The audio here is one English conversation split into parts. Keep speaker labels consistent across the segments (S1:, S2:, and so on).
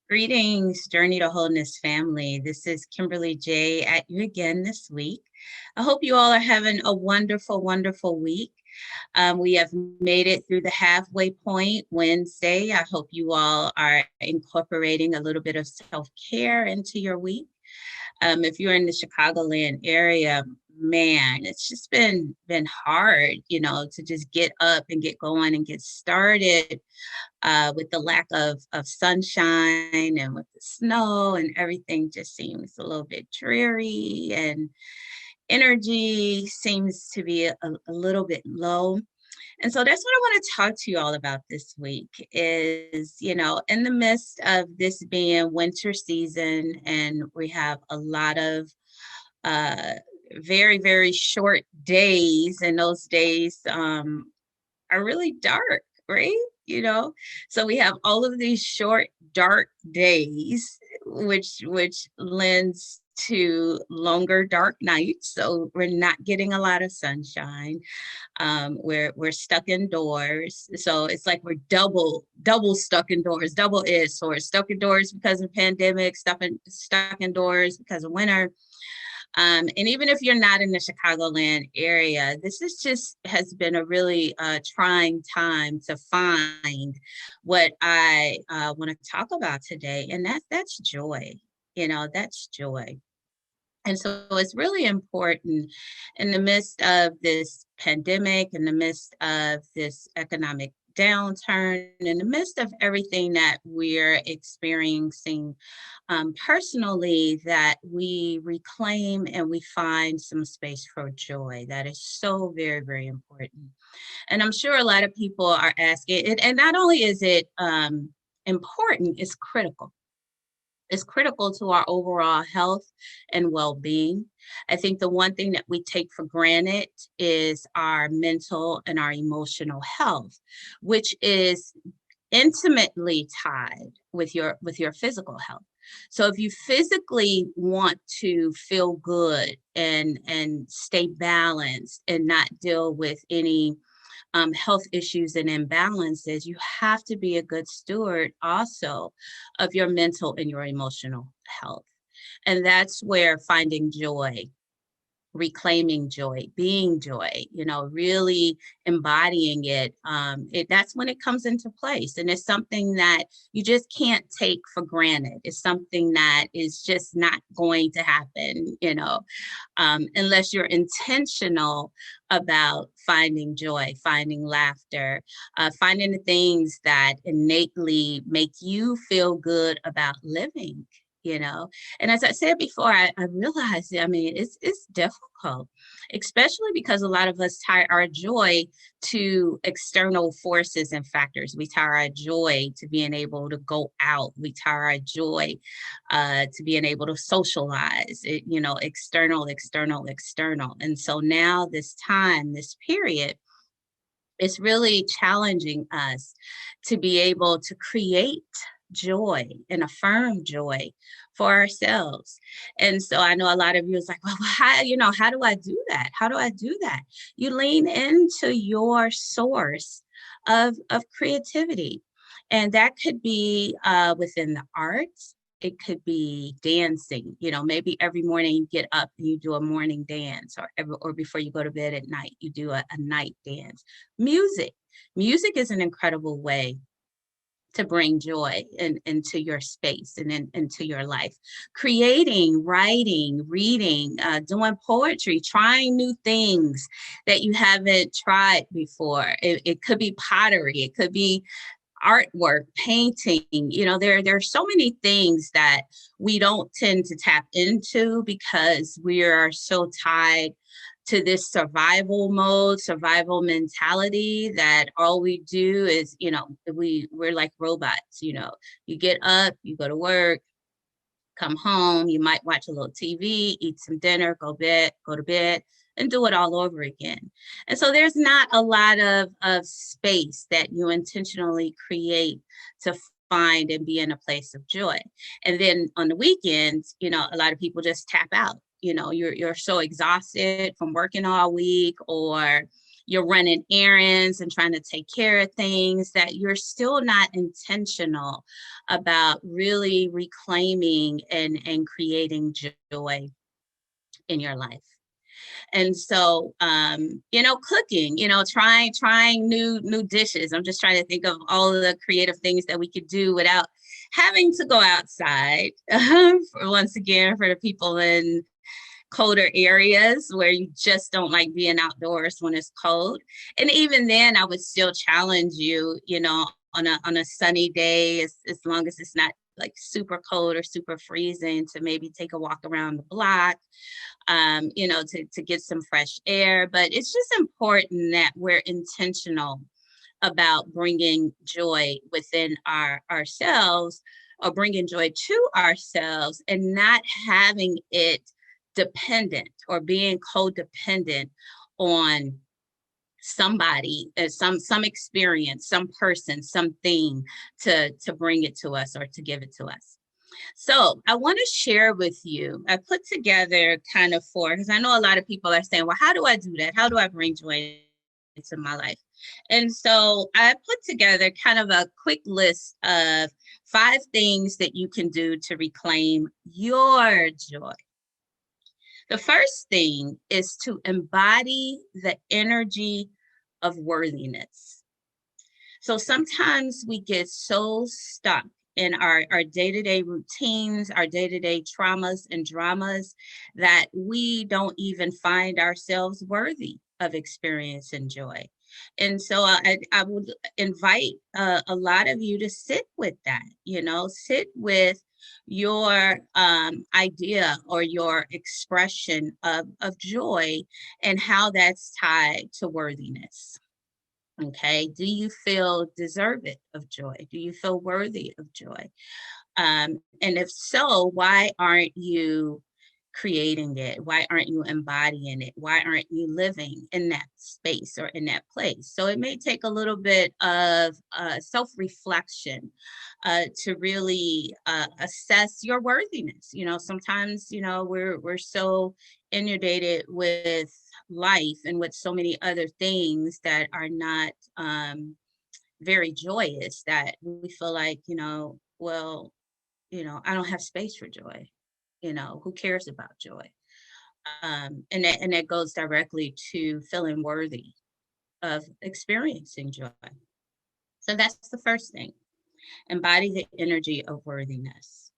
S1: Greetings, Journey to Wholeness family. This is Kimberly J at you again this week. I hope you all are having a wonderful, wonderful week. We have made it through the halfway point Wednesday. I hope you all are incorporating a little bit of self-care into your week. If you're in the Chicagoland area, man, it's just been hard, to just get up and get going and get started with the lack of sunshine and with the snow and everything just seems a little bit dreary and energy seems to be a little bit low. And so that's what I want to talk to you all about this week is, in the midst of this being winter season and we have a lot of uh, very, very short days, and those days are really dark, right? So we have all of these short, dark days, which lends to longer dark nights. So we're not getting a lot of sunshine. We're stuck indoors. So it's like we're double stuck indoors, double is. So we're stuck indoors because of pandemic, stuck indoors because of winter. And even if you're not in the Chicagoland area, this is just has been a really trying time to find what I want to talk about today, and that's joy. That's joy. And so it's really important in the midst of this pandemic, in the midst of this economic downturn, in the midst of everything that we're experiencing personally, that we reclaim and we find some space for joy. That is so very, very important. And I'm sure a lot of people are asking it, and not only is it important, it's critical. It's critical to our overall health and well-being. I think the one thing that we take for granted is our mental and our emotional health, which is intimately tied with your physical health. So if you physically want to feel good and stay balanced and not deal with any health issues and imbalances, you have to be a good steward also of your mental and your emotional health. And that's where finding joy, reclaiming joy, being joy, really embodying it, that's when it comes into place. And it's something that you just can't take for granted. It's something that is just not going to happen, unless you're intentional about finding joy, finding laughter, finding the things that innately make you feel good about living. And as I said before, I realized, it's difficult, especially because a lot of us tie our joy to external forces and factors. We tie our joy to being able to go out. We tie our joy to being able to socialize, external, external, external. And so now this time, this period, it's really challenging us to be able to create joy and affirm joy for ourselves. And so I know a lot of you is like, well, how do I do that? How do I do that? You lean into your source of creativity. And that could be within the arts. It could be dancing. Maybe every morning you get up and you do a morning dance, or before you go to bed at night, you do a night dance. Music. Music is an incredible way to bring joy into your space and into your life. Creating, writing, reading, doing poetry, trying new things that you haven't tried before. It could be pottery. It could be artwork, painting. There are so many things that we don't tend to tap into because we are so tied to this survival mode, survival mentality, that all we do is, we're like robots. You get up, you go to work, come home, you might watch a little TV, eat some dinner, go to bed, and do it all over again. And so there's not a lot of space that you intentionally create to find and be in a place of joy. And then on the weekends, a lot of people just tap out. You're so exhausted from working all week, or you're running errands and trying to take care of things, that you're still not intentional about really reclaiming and creating joy in your life. And so, cooking, trying new dishes. I'm just trying to think of all of the creative things that we could do without having to go outside. Once again, for the people in colder areas where you just don't like being outdoors when it's cold. And even then, I would still challenge you, on a sunny day, as long as it's not like super cold or super freezing, to maybe take a walk around the block, to get some fresh air. But it's just important that we're intentional about bringing joy within ourselves, or bringing joy to ourselves, and not having it dependent or being codependent on somebody, some experience, some person, something to bring it to us or to give it to us. So I want to share with you, I put together kind of because I know a lot of people are saying, well, how do I do that? How do I bring joy into my life? And so I put together kind of a quick list of 5 things that you can do to reclaim your joy. The first thing is to embody the energy of worthiness. So sometimes we get so stuck in our day-to-day routines, our day-to-day traumas and dramas, that we don't even find ourselves worthy of experiencing joy. And so I would invite a lot of you to sit with that, sit with your idea or your expression of joy, and how that's tied to worthiness. Okay. Do you feel deserving of joy? Do you feel worthy of joy? And if so, why aren't you creating it? Why aren't you embodying it? Why aren't you living in that space or in that place? So it may take a little bit of self-reflection to really assess your worthiness. Sometimes, we're so inundated with life and with so many other things that are not very joyous, that we feel like, well, I don't have space for joy. Who cares about joy? And that goes directly to feeling worthy of experiencing joy. So that's the first thing. Embody the energy of worthiness.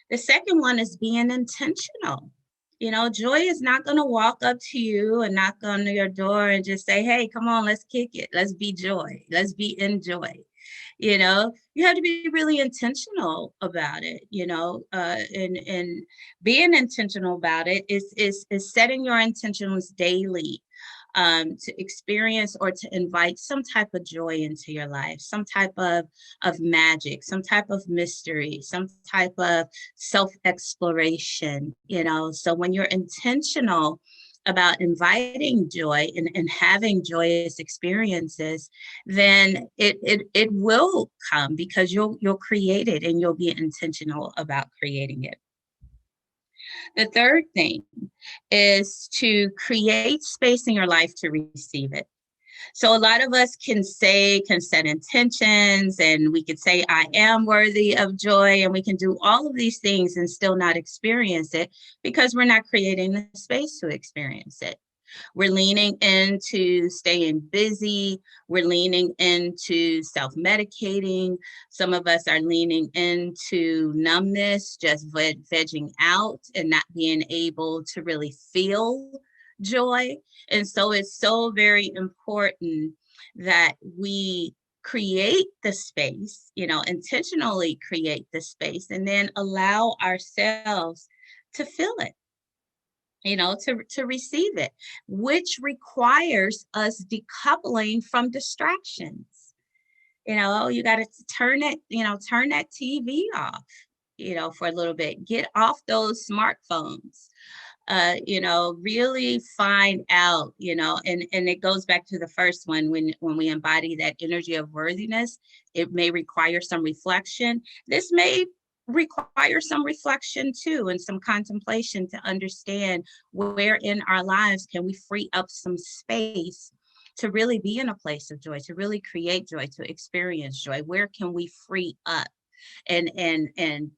S1: The second one is being intentional. Joy is not going to walk up to you and knock on your door and just say, hey, come on, let's kick it. Let's be joy. Let's be in joy. You have to be really intentional about it, and being intentional about it is setting your intentions daily, to experience or to invite some type of joy into your life, some type of magic, some type of mystery, some type of self-exploration, So when you're intentional about inviting joy and having joyous experiences, then it will come, because you'll create it and you'll be intentional about creating it. The third thing is to create space in your life to receive it. So a lot of us can set intentions, and we could say, I am worthy of joy, and we can do all of these things and still not experience it, because we're not creating the space to experience it. We're leaning into staying busy. We're leaning into self-medicating. Some of us are leaning into numbness, just vegging out and not being able to really feel joy. And so it's so very important that we create the space, intentionally create the space, and then allow ourselves to feel it, to receive it, which requires us decoupling from distractions. You got to turn that TV off, for a little bit, get off those smartphones, really find out, and it goes back to the first one, when we embody that energy of worthiness, it may require some reflection. This may require some reflection too, and some contemplation, to understand where in our lives can we free up some space to really be in a place of joy, to really create joy, to experience joy? Where can we free up and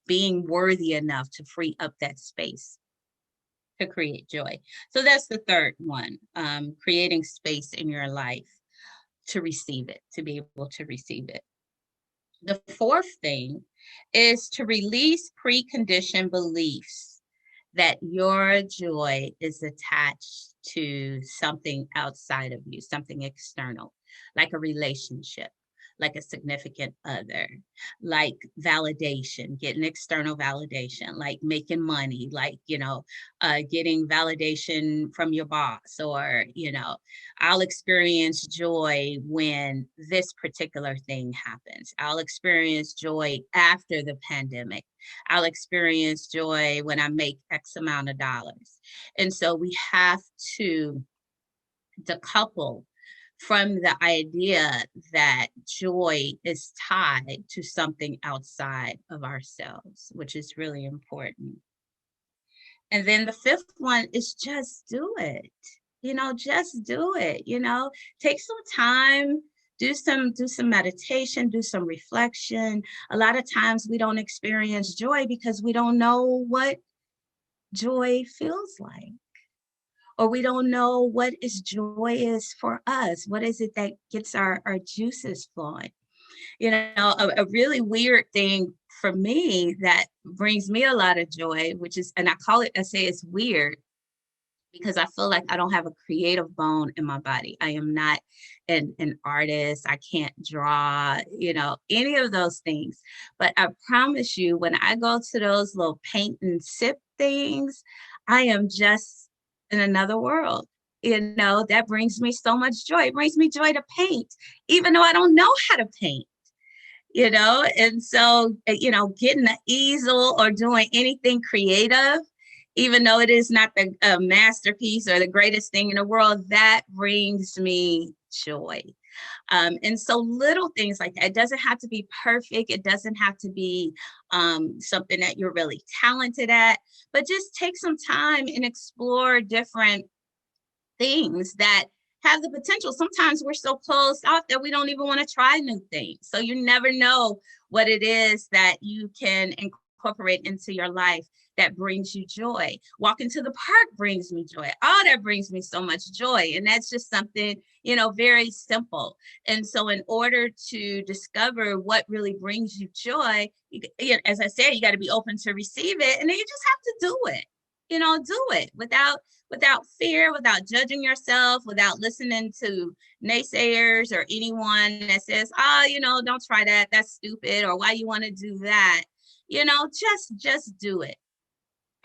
S1: being worthy enough to free up that space to create joy? So that's the third one, creating space in your life to receive it, to be able to receive it. The fourth thing is to release preconditioned beliefs that your joy is attached to something outside of you, something external, like a relationship, like a significant other, like validation, getting external validation, like making money, like, getting validation from your boss, or, I'll experience joy when this particular thing happens. I'll experience joy after the pandemic. I'll experience joy when I make X amount of dollars. And so we have to decouple from the idea that joy is tied to something outside of ourselves, which is really important. And then the fifth one is just do it. Just do it. Take some time, do some meditation, do some reflection. A lot of times we don't experience joy because we don't know what joy feels like, or we don't know what is joy is for us. What is it that gets our juices flowing? A really weird thing for me that brings me a lot of joy, which is, and I say it's weird because I feel like I don't have a creative bone in my body. I am not an artist. I can't draw, any of those things. But I promise you, when I go to those little paint and sip things, I am just in another world. That brings me so much joy. It brings me joy to paint, even though I don't know how to paint. And so, getting an easel or doing anything creative, even though it is not the masterpiece or the greatest thing in the world, that brings me joy. And so little things like that. It doesn't have to be perfect. It doesn't have to be something that you're really talented at, but just take some time and explore different things that have the potential. Sometimes we're so closed off that we don't even want to try new things. So you never know what it is that you can incorporate into your life that brings you joy. Walking to the park brings me joy. All that brings me so much joy. And that's just something, very simple. And so in order to discover what really brings you joy, as I said, you got to be open to receive it. And then you just have to do it. Do it without fear, without judging yourself, without listening to naysayers or anyone that says, don't try that. That's stupid. Or why you want to do that. Just do it.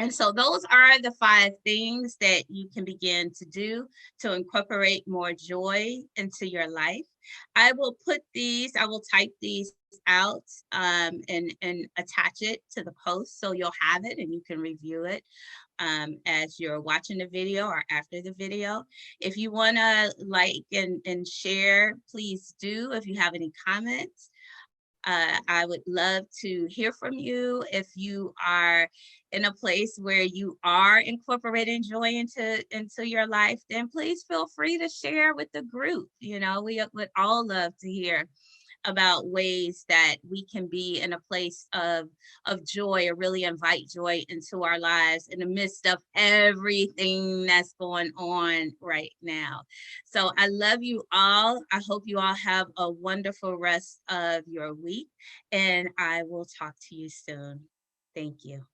S1: And so those are the 5 things that you can begin to do to incorporate more joy into your life. I will type these out and attach it to the post so you'll have it and you can review it as you're watching the video or after the video. If you want to like and share, please do. If you have any comments, I would love to hear from you. If you are in a place where you are incorporating joy into your life, then please feel free to share with the group. We would all love to hear about ways that we can be in a place of joy, or really invite joy into our lives in the midst of everything that's going on right now. So I love you all. I hope you all have a wonderful rest of your week, and I will talk to you soon. Thank you.